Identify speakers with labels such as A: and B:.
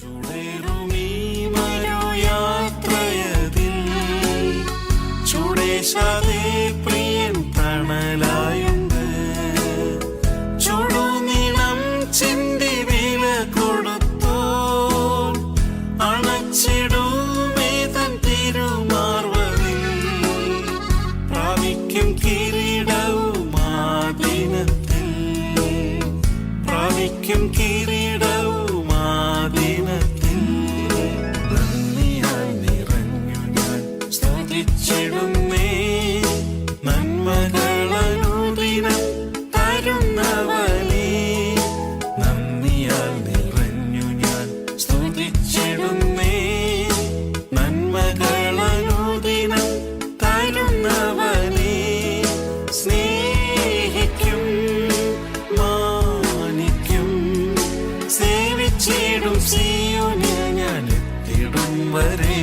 A: ചുടേറുമീ മരുയാത്രയതിൽ ചുടേശാതെ പ്രിയൻ തണലായുണ്ട്. ചുടുനിണം ചിന്തി വില കൊടുത്തോ അണച്ചിടുമേ തൻ തിരുമാർവതിൽ. പ്രാപിക്കും കിരീടവും ആ ദിനത്തിൽ, പ്രാപിക്കും കിരീടവും ആ ദിനത്തിൽ. നന്ദിയാൽ നിറഞ്ഞു ഞാൻ സ്തുതിച്ചിടുന്നേ, നന്മകളനുദിനം തരുന്നവനേ. നന്ദിയാൽ നിറഞ്ഞു ഞാൻ സ്തുതിച്ചിടുന്നേ, നന്മകളനുദിനം തരുന്നവനേ. സ്നേഹിക്കും മാനിക്കും സേവിച്ചിടും സിയോനിൽ ഞാൻ എത്തിടും വരെ.